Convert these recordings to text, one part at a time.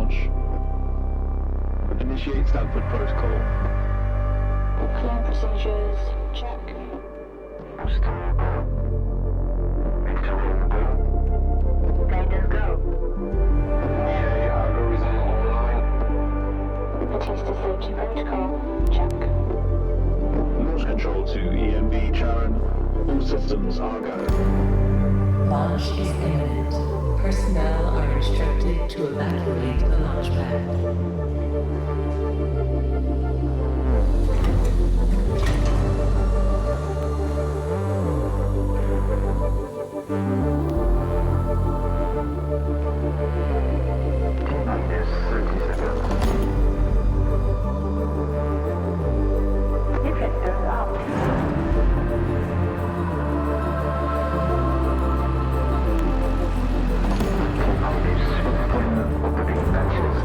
launch. Initiate Stanford protocol. Clean procedures, check. Guidance go. Okay, algorithm online. Batista safety protocol, check. Launch control to EMB Charon. All systems are go. Launch is imminent. Personnel are instructed to evacuate the launch pad. Minus 30 seconds. Deflectors out. Minus 15 opening batches.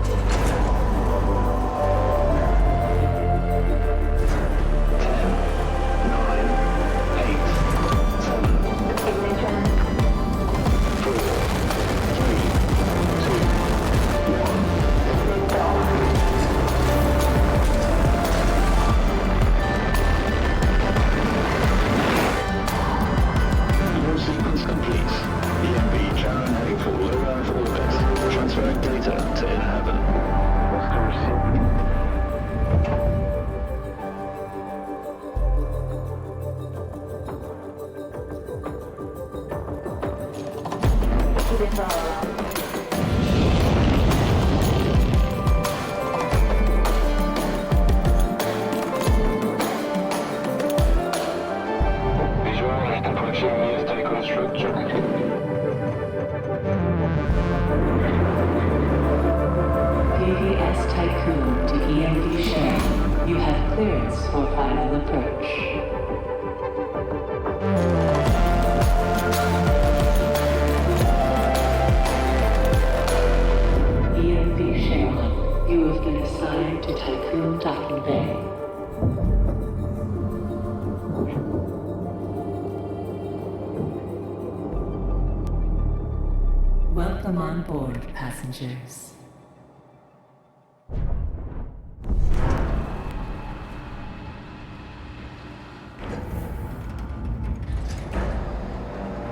'Welcome on board, passengers.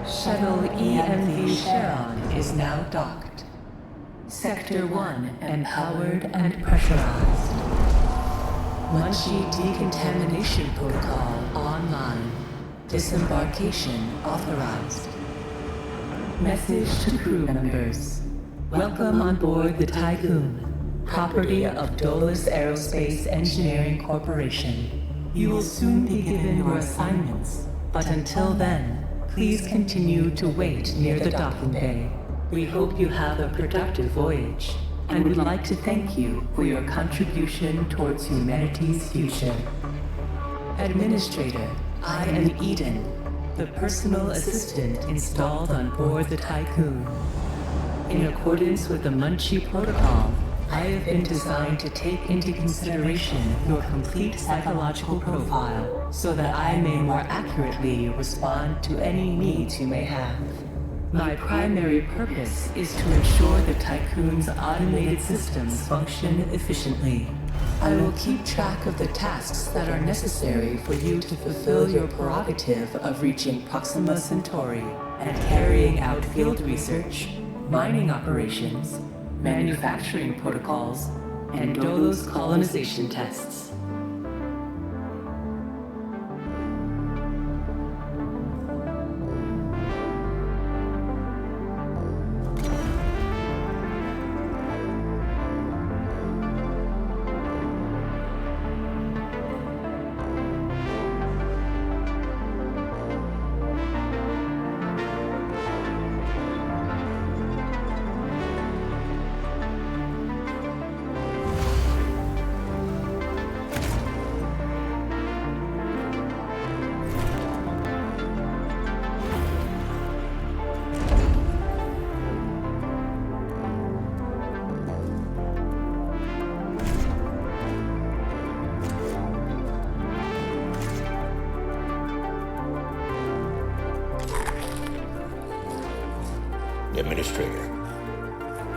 Shuttle EMV Charon is now docked. Sector 1 empowered and pressurized. Munchie decontamination protocol online. Disembarkation authorized. Message to crew members. Welcome on board the Tycoon, property of Dolus Aerospace Engineering Corporation. You will soon be given your assignments, but until then, please continue to wait near the docking bay. We hope you have a productive voyage, and would like to thank you for your contribution towards humanity's future. Administrator, I am Eden, the personal assistant installed on board the Tycoon. In accordance with the Munchie Protocol, I have been designed to take into consideration your complete psychological profile so that I may more accurately respond to any needs you may have. My primary purpose is to ensure the Tycoon's automated systems function efficiently. I will keep track of the tasks that are necessary for you to fulfill your prerogative of reaching Proxima Centauri and carrying out field research, mining operations, manufacturing protocols, and Dolos colonization tests.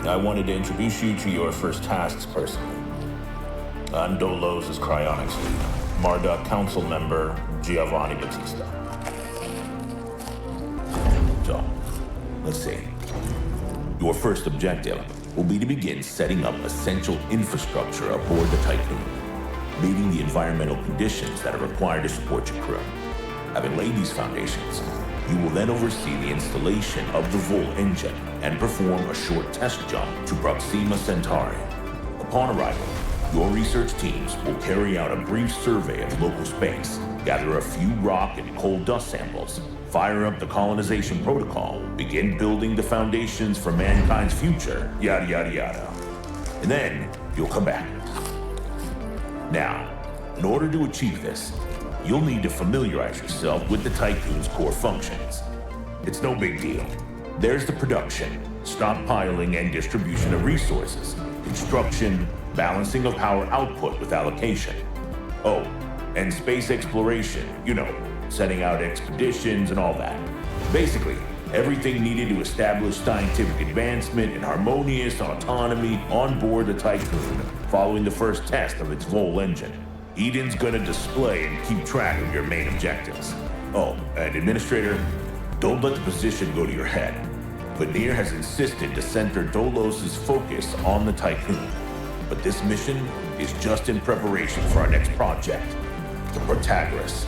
I wanted to introduce you to your first tasks personally. I'm Dolos' cryonics lead, Marduk Council member Giovanni Battista. So, let's see. Your first objective will be to begin setting up essential infrastructure aboard the Tycoon, meeting the environmental conditions that are required to support your crew. Having laid these foundations, you will then oversee the installation of the Vol engine and perform a short test jump to Proxima Centauri. Upon arrival, your research teams will carry out a brief survey of local space, gather a few rock and coal dust samples, fire up the colonization protocol, begin building the foundations for mankind's future, yada yada yada. And then you'll come back. Now, in order to achieve this, you'll need to familiarize yourself with the Tycoon's core functions. It's no big deal. There's the production, stockpiling, and distribution of resources, construction, balancing of power output with allocation. Oh, and space exploration, setting out expeditions and all that. Basically, everything needed to establish scientific advancement and harmonious autonomy on board the Tycoon following the first test of its Vol engine. Eden's gonna display and keep track of your main objectives. Oh, and Administrator, don't let the position go to your head. Veneer has insisted to center Dolos' focus on the Tycoon. But this mission is just in preparation for our next project, the Protagoras.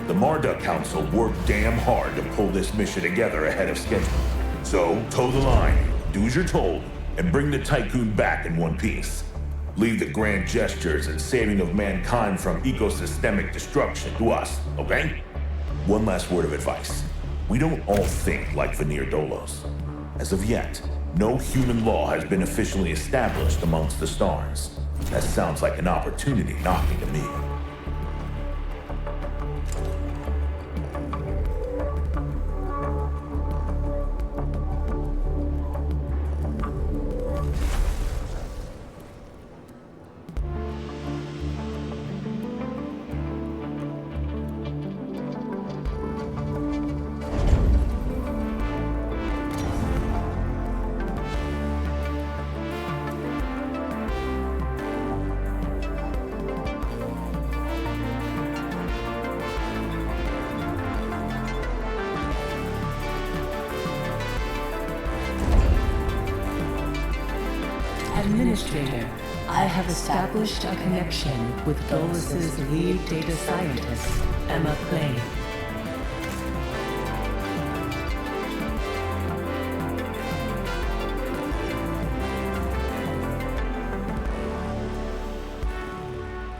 The Marduk Council worked damn hard to pull this mission together ahead of schedule. So, toe the line, do as you're told, and bring the Tycoon back in one piece. Leave the grand gestures and saving of mankind from ecosystemic destruction to us, okay? One last word of advice. We don't all think like Veneer Dolos. As of yet, no human law has been officially established amongst the stars. That sounds like an opportunity knocking to me. Administrator, I have established a connection with Dolos' lead data scientist, Emma Clay.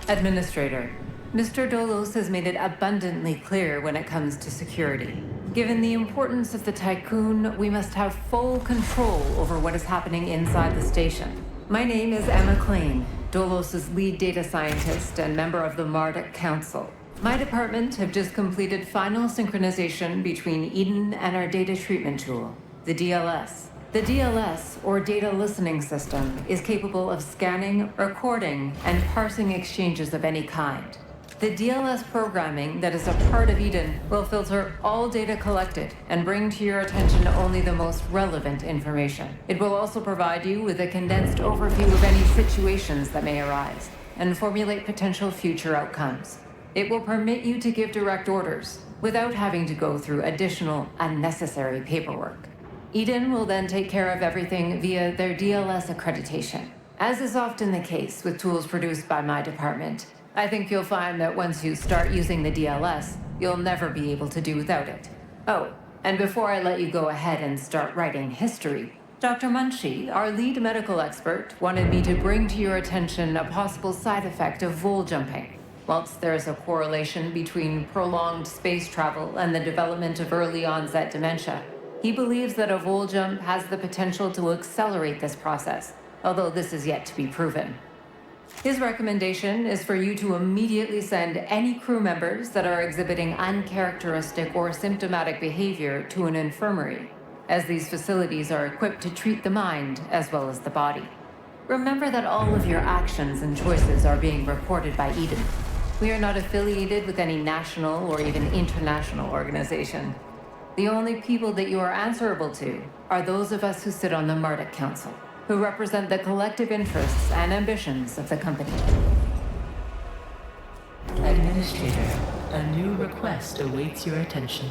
Administrator, Mr. Dolos has made it abundantly clear when it comes to security. Given the importance of the Tycoon, we must have full control over what is happening inside the station. My name is Emma Klein, Dolos' lead data scientist and member of the Marduk Council. My department have just completed final synchronization between Eden and our data treatment tool, the DLS. The DLS, or Data Listening System, is capable of scanning, recording, and parsing exchanges of any kind. The DLS programming that is a part of Eden will filter all data collected and bring to your attention only the most relevant information. It will also provide you with a condensed overview of any situations that may arise and formulate potential future outcomes. It will permit you to give direct orders without having to go through additional unnecessary paperwork. Eden will then take care of everything via their DLS accreditation. As is often the case with tools produced by my department, I think you'll find that once you start using the DLS, you'll never be able to do without it. Oh, and before I let you go ahead and start writing history, Dr. Munchie, our lead medical expert, wanted me to bring to your attention a possible side effect of vol jumping. Whilst there is a correlation between prolonged space travel and the development of early onset dementia, he believes that a vol jump has the potential to accelerate this process, although this is yet to be proven. His recommendation is for you to immediately send any crew members that are exhibiting uncharacteristic or symptomatic behavior to an infirmary, as these facilities are equipped to treat the mind as well as the body. Remember that all of your actions and choices are being reported by Eden. We are not affiliated with any national or even international organization. The only people that you are answerable to are those of us who sit on the Marduk Council. who represent the collective interests and ambitions of the company. Administrator, a new request awaits your attention.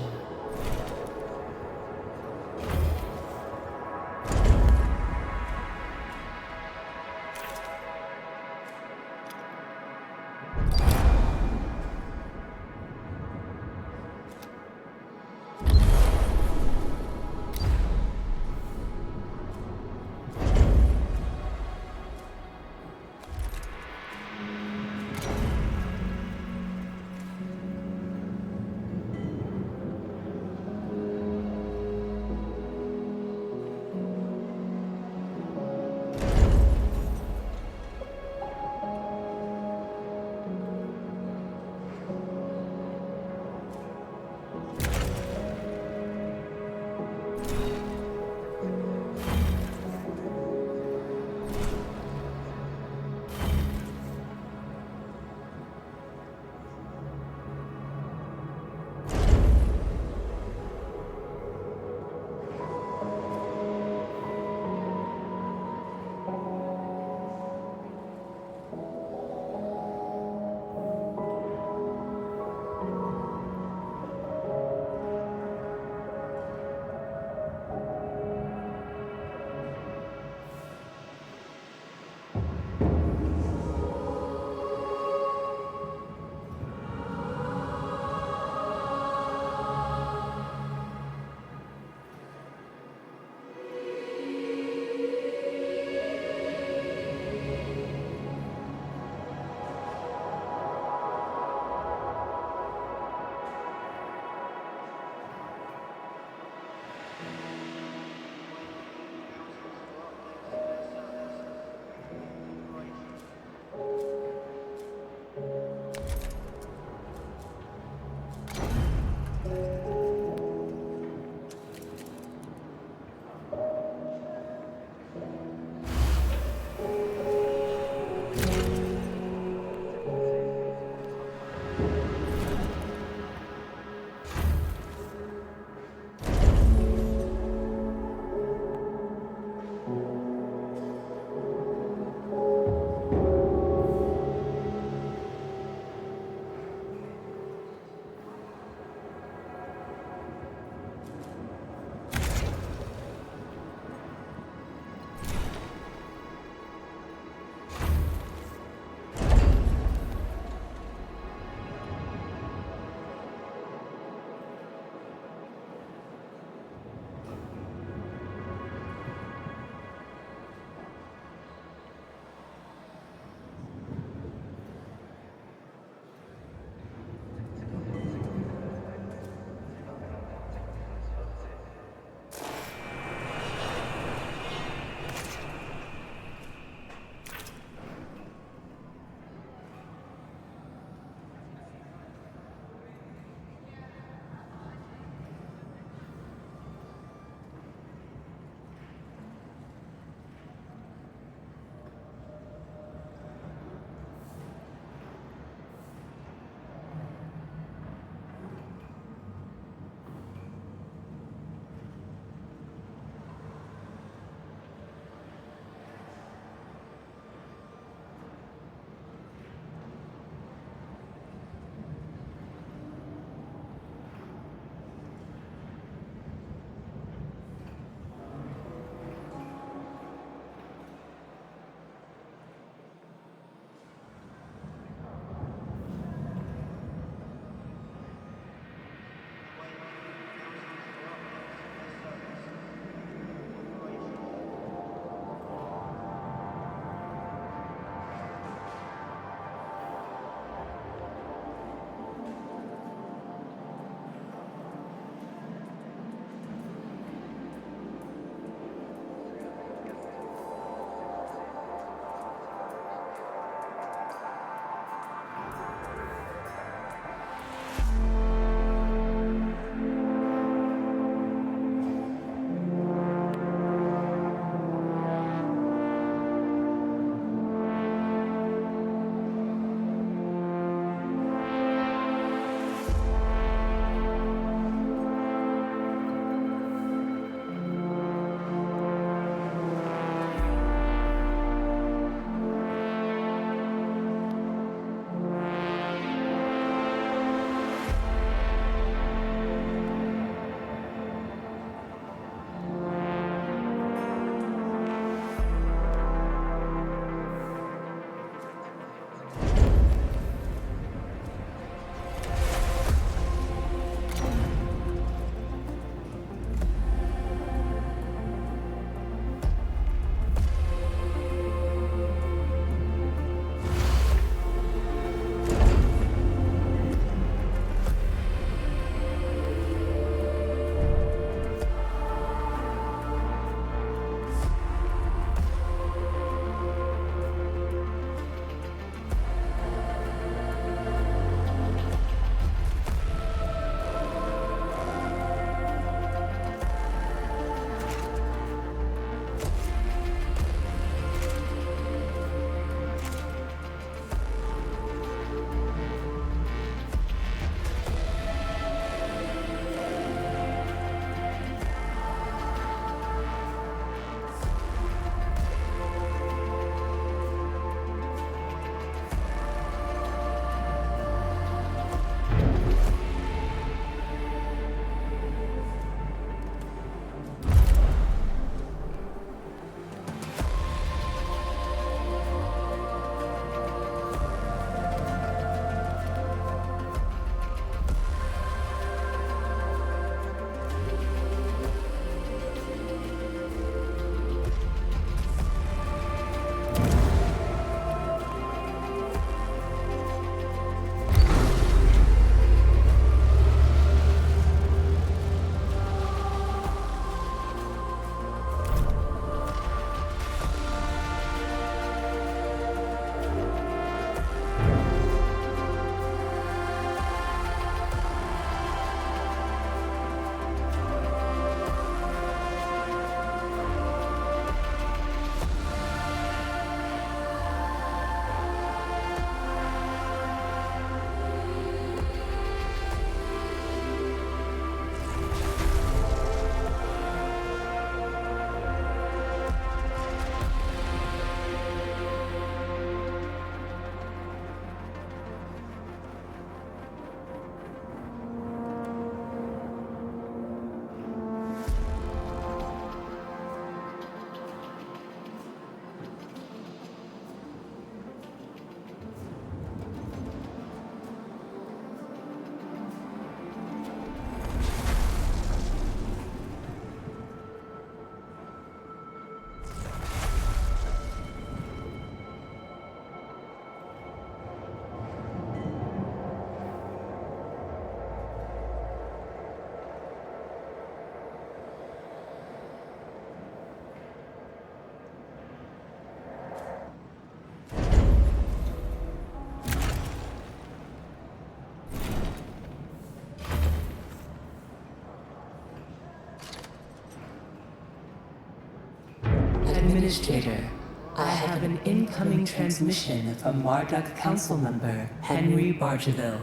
Administrator, I have an incoming transmission from Marduk Council member Henry Bargeville.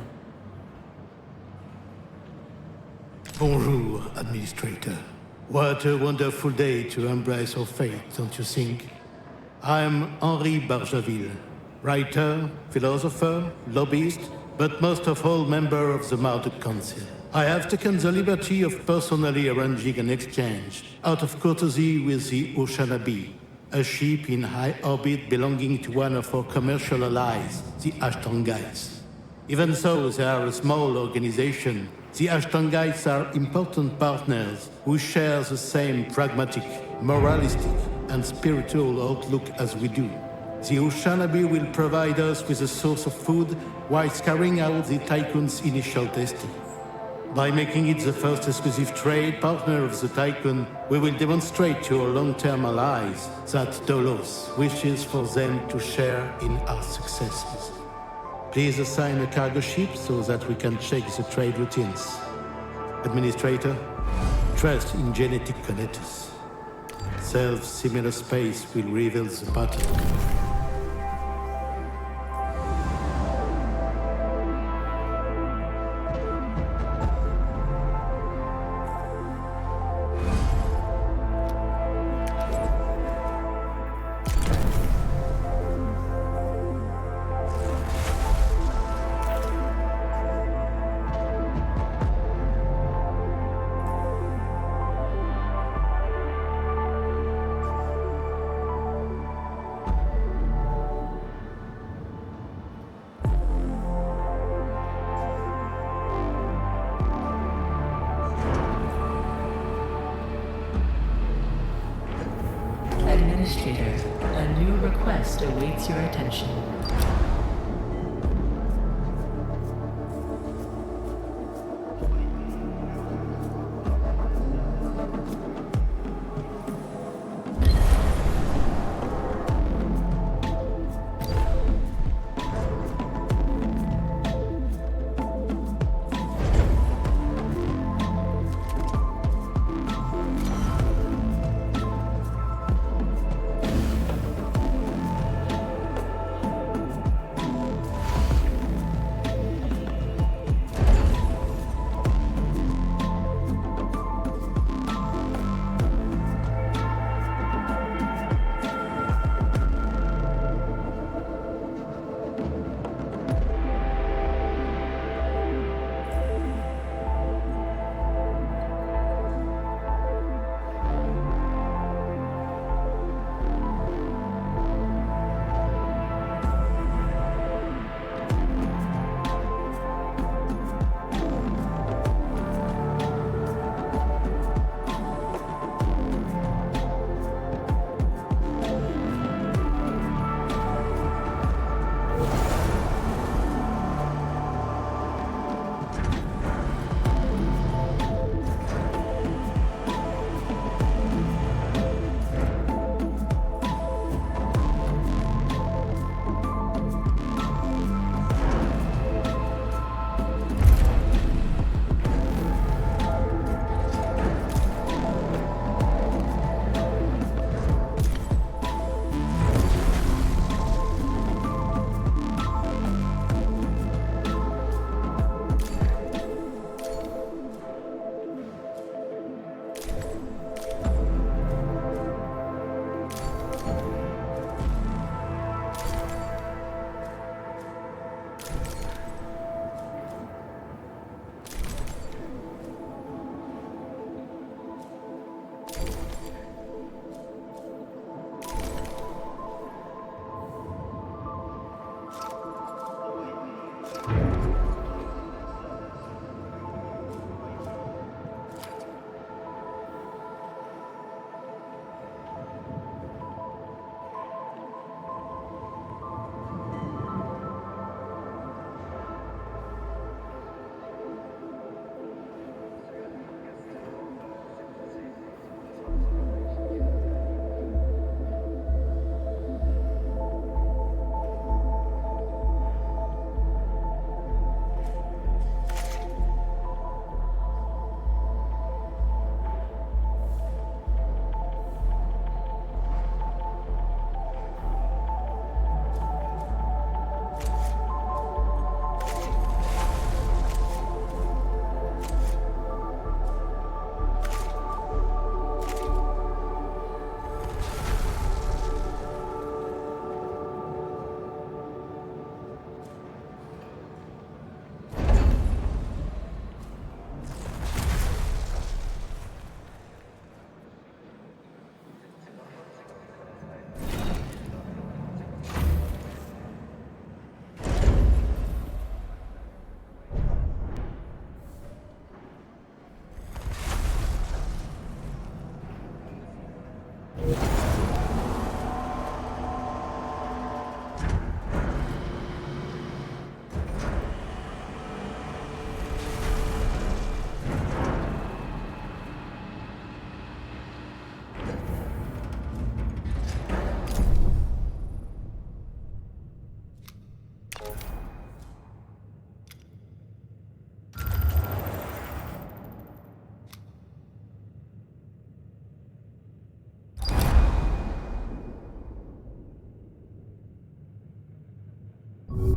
Bonjour, Administrator. What a wonderful day to embrace our fate, don't you think? I'm Henri Bargeville, writer, philosopher, lobbyist, but most of all member of the Marduk Council. I have taken the liberty of personally arranging an exchange out of courtesy with the Oceanabe, a ship in high orbit belonging to one of our commercial allies, the Ashtangites. Even though they are a small organization, the Ashtangites are important partners who share the same pragmatic, moralistic, and spiritual outlook as we do. The Oceanabe will provide us with a source of food whilst carrying out the Tycoon's initial testing. By making it the first exclusive trade partner of the Tycoon, we will demonstrate to our long-term allies that Dolos wishes for them to share in our successes. Please assign a cargo ship so that we can check the trade routines. Administrator, trust in genetic connectors. Self-similar space will reveal the pattern. Administrator, a new request awaits your attention.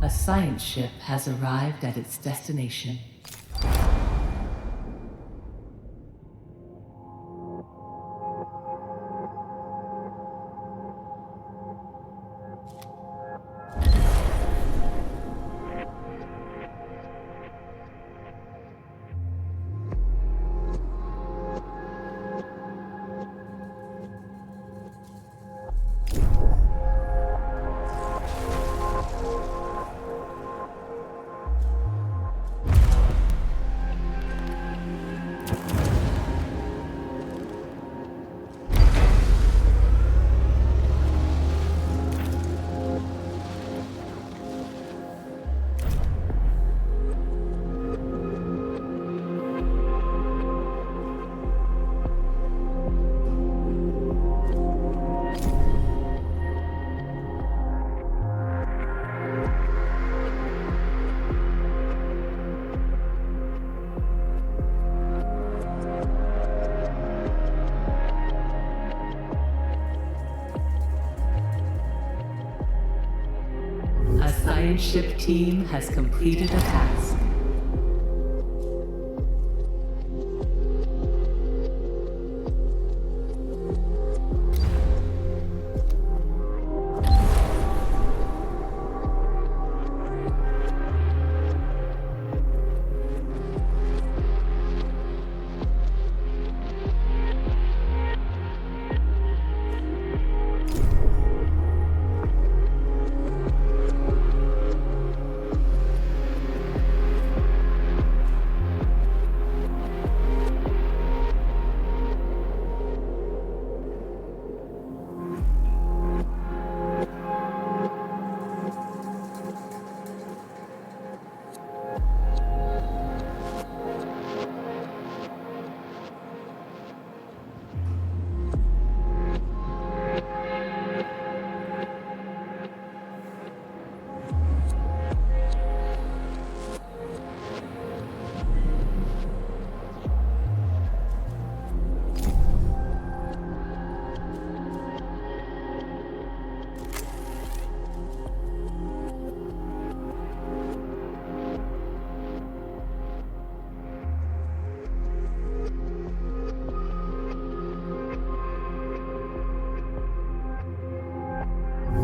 A science ship has arrived at its destination. A science ship team has completed a task.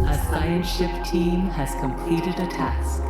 A science ship team has completed a task.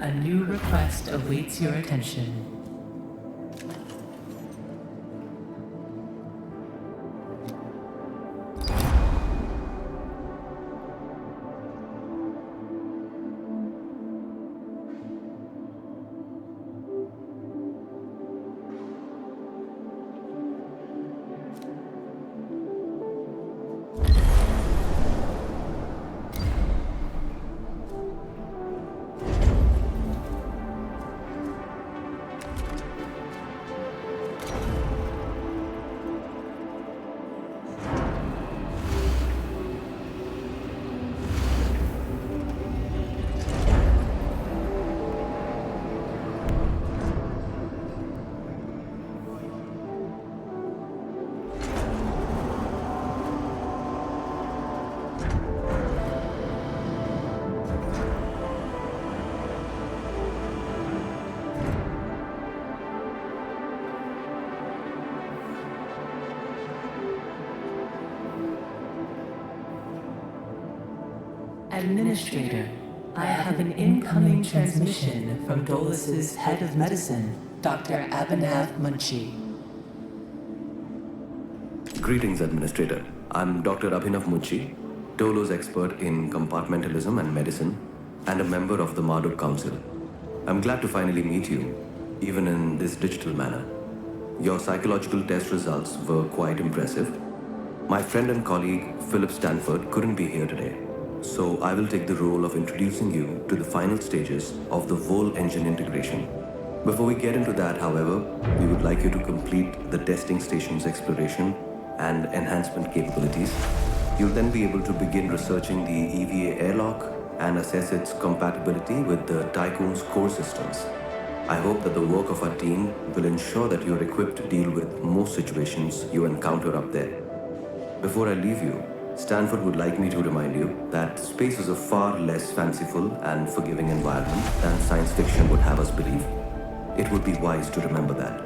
A new request awaits your attention. Administrator, I have an incoming transmission from Dolus's head of medicine, Dr. Abhinav Munshi. Greetings, Administrator. I'm Dr. Abhinav Munshi, Dolo's expert in compartmentalism and medicine, and a member of the Marduk Council. I'm glad to finally meet you, even in this digital manner. Your psychological test results were quite impressive. My friend and colleague, Philip Stanford, couldn't be here today, so I will take the role of introducing you to the final stages of the Vol engine integration. Before we get into that, however, we would like you to complete the testing station's exploration and enhancement capabilities. You'll then be able to begin researching the EVA airlock and assess its compatibility with the Tycoon's core systems. I hope that the work of our team will ensure that you're equipped to deal with most situations you encounter up there. Before I leave you, Stanford would like me to remind you that space is a far less fanciful and forgiving environment than science fiction would have us believe. It would be wise to remember that.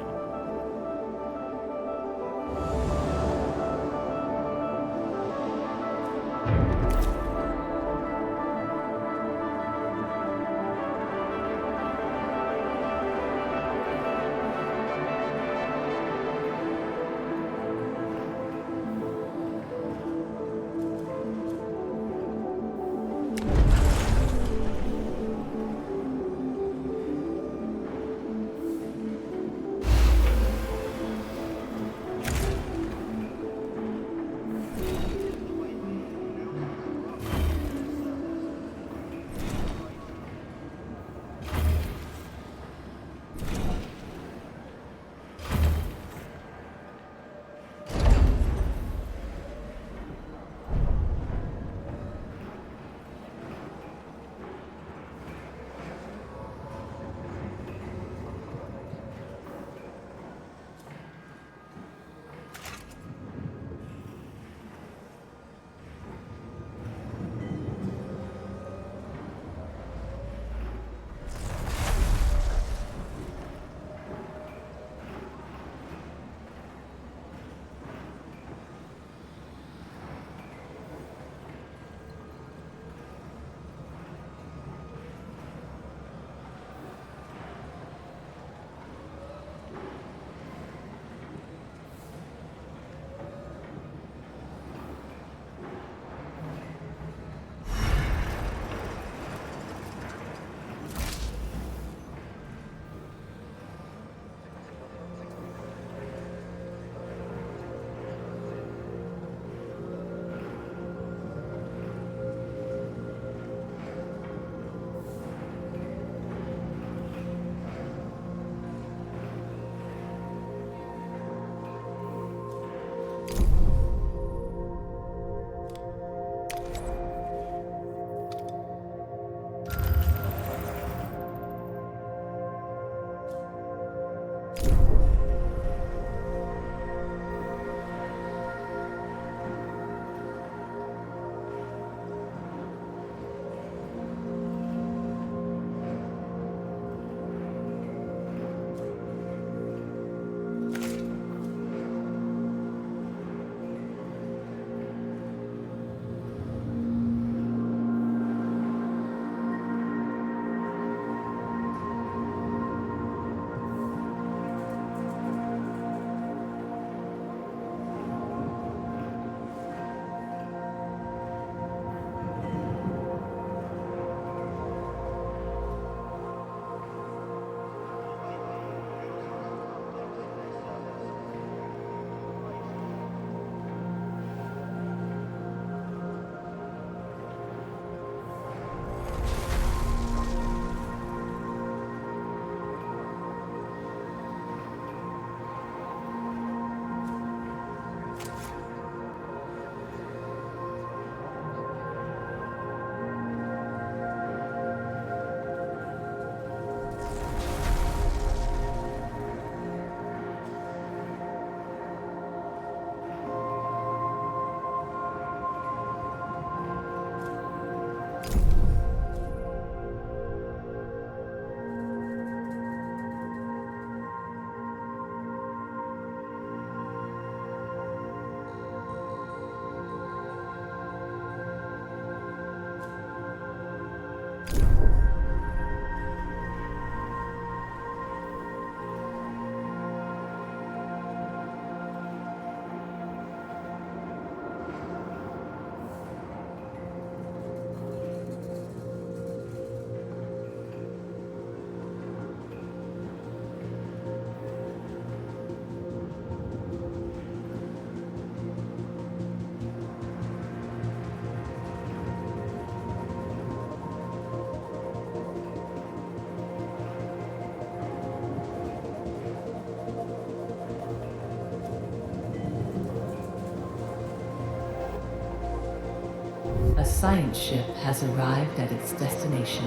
A science ship has arrived at its destination.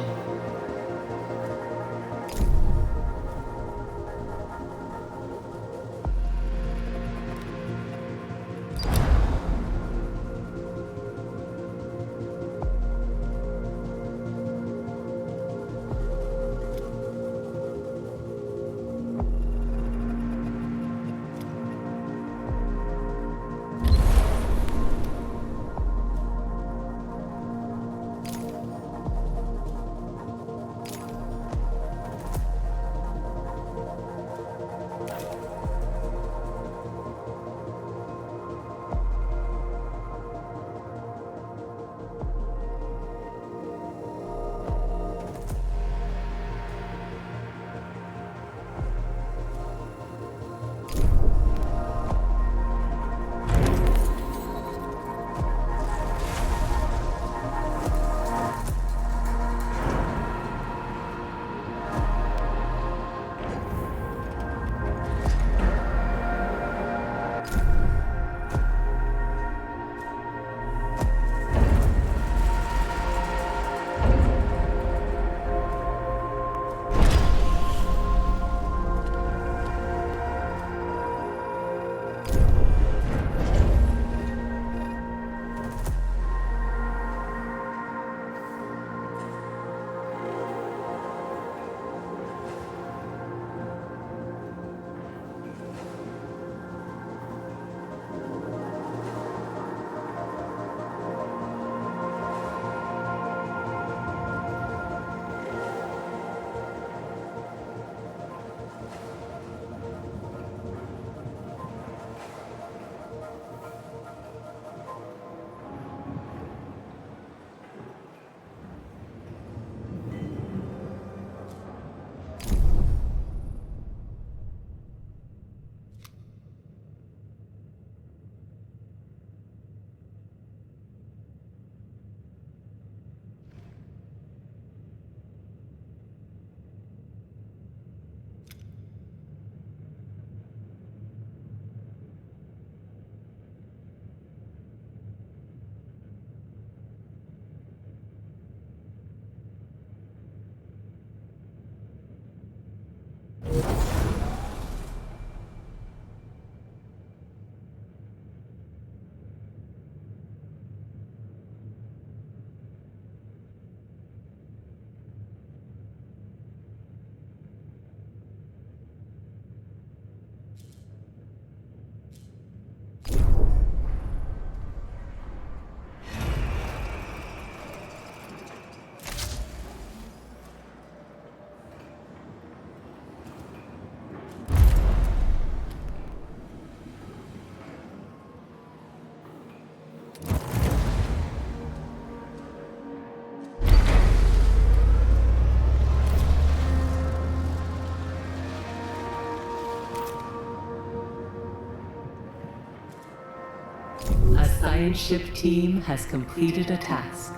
A science ship team has completed a task.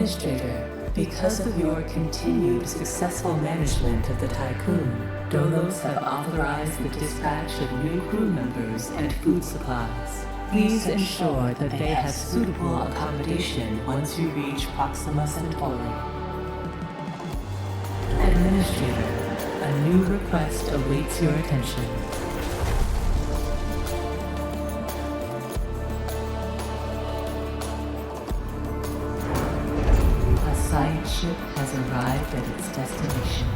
Administrator, because of your continued successful management of the Tycoon, Dolos have authorized the dispatch of new crew members and food supplies. Please ensure that they have suitable accommodation once you reach Proxima Centauri. Administrator, a new request awaits your attention. A science ship has arrived at its destination.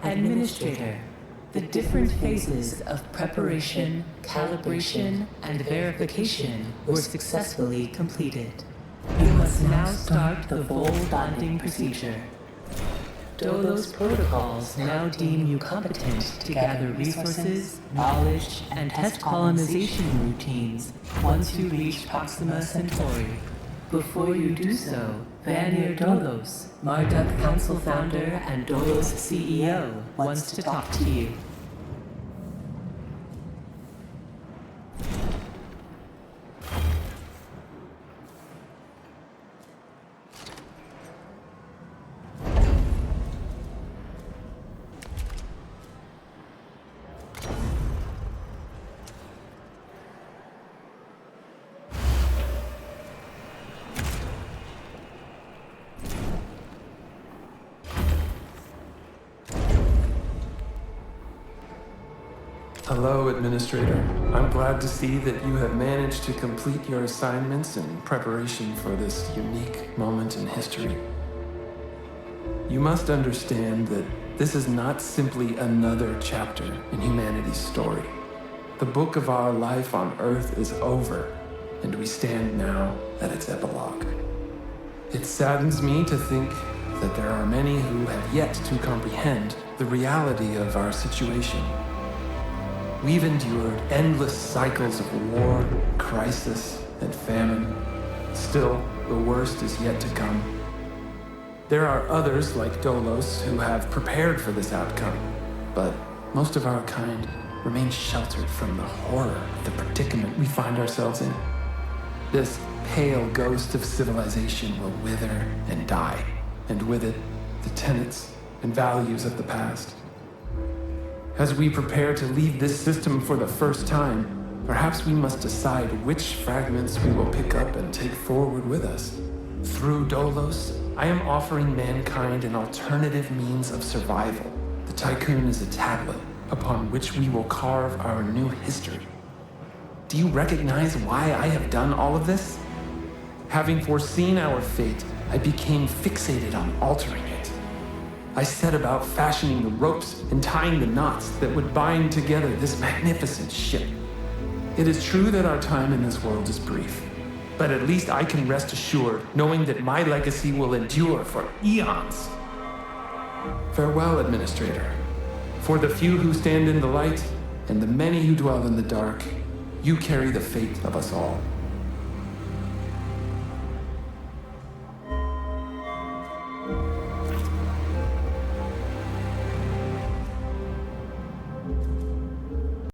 Administrator, the different phases of preparation, calibration, and verification were successfully completed. You must now start the full bonding procedure. Dolos protocols now deem you competent to gather resources, knowledge, and test colonization routines once you reach Proxima Centauri. Before you do so, Vanir Dolos, Marduk Council founder and Dolos CEO, wants to talk to you. Hello, Administrator. I'm glad to see that you have managed to complete your assignments in preparation for this unique moment in history. You must understand that this is not simply another chapter in humanity's story. The book of our life on Earth is over, and we stand now at its epilogue. It saddens me to think that there are many who have yet to comprehend the reality of our situation. We've endured endless cycles of war, crisis, and famine. Still, the worst is yet to come. There are others like Dolos who have prepared for this outcome, but most of our kind remain sheltered from the horror of the predicament we find ourselves in. This pale ghost of civilization will wither and die, and with it, the tenets and values of the past. As we prepare to leave this system for the first time, perhaps we must decide which fragments we will pick up and take forward with us. Through Dolos, I am offering mankind an alternative means of survival. The Tycoon is a tablet upon which we will carve our new history. Do you recognize why I have done all of this? Having foreseen our fate, I became fixated on altering it. I set about fashioning the ropes and tying the knots that would bind together this magnificent ship. It is true that our time in this world is brief, but at least I can rest assured knowing that my legacy will endure for eons. Farewell, Administrator. For the few who stand in the light and the many who dwell in the dark, you carry the fate of us all.